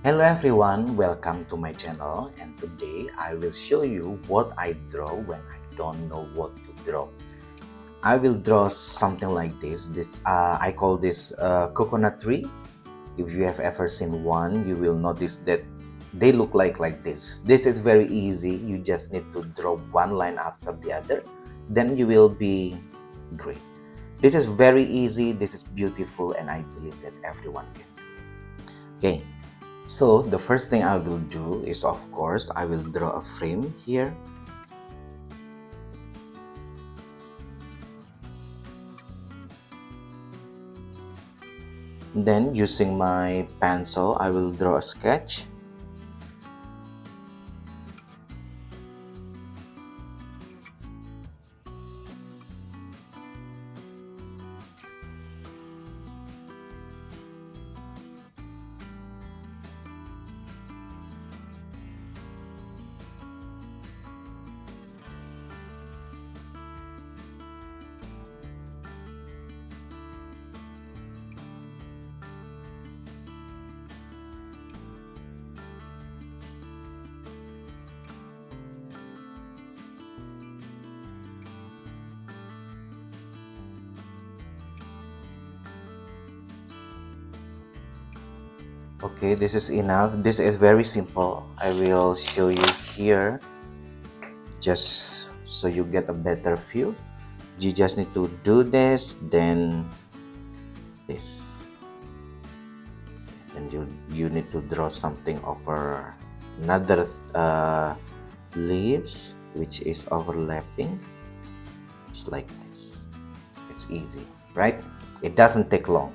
Hello everyone, welcome to my channel, and today I will show you what I draw when I don't know what to draw. I will draw something like this. I call this coconut tree. If you have ever seen one, you will notice that they look like this. This is very easy. You just need to draw one line after the other. Then you will be great. This is very easy. This is beautiful, and I believe that everyone can. Okay, so the first thing I will do is, of course, I will draw a frame here. Then using my pencil, I will draw a sketch. Okay, this is enough. This is very simple. I will show you here just so you get a better view. You just need to do this, then this. And you need to draw something over another leaves which is overlapping. It's like this. It's easy, right? It doesn't take long.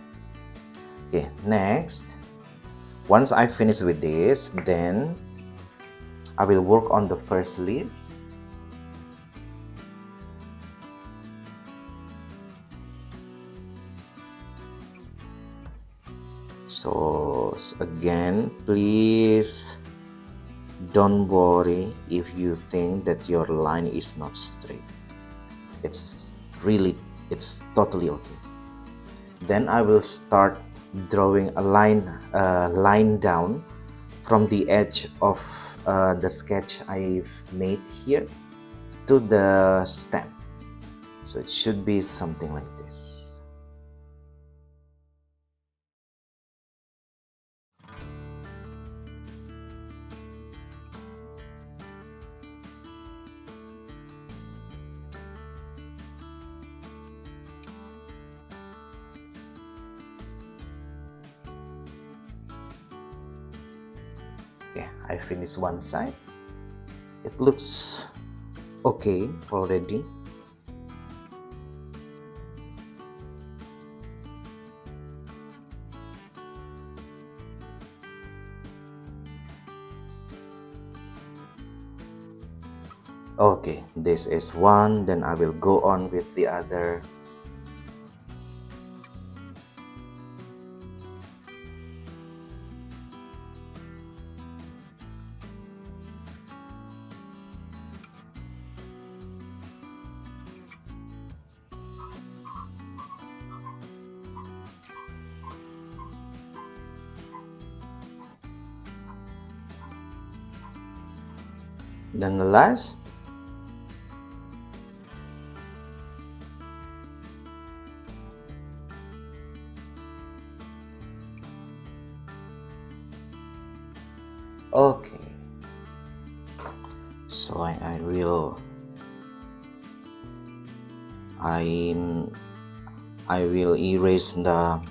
Okay, next, once I finish with this, then I will work on the first leaf. So again, please don't worry if you think that your line is not straight. It's totally okay. Then I will start drawing a line down from the edge of the sketch I've made here to the stem. So it should be something like this. Okay, I finished one side. It looks okay already. Okay, this is one, then I will go on with the other. Then the last. Okay, so I will erase the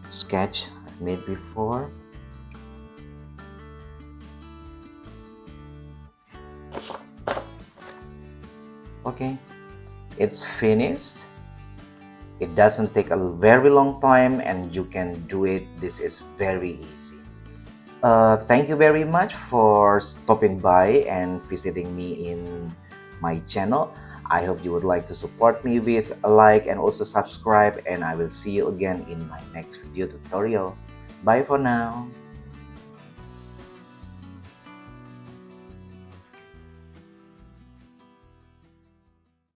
sketch I made before. Okay, it's finished. It doesn't take a very long time and you can do it. This is very easy. Thank you very much for stopping by and visiting me in my channel. I hope you would like to support me with a like and also subscribe, and I will see you again in my next video tutorial. Bye for now.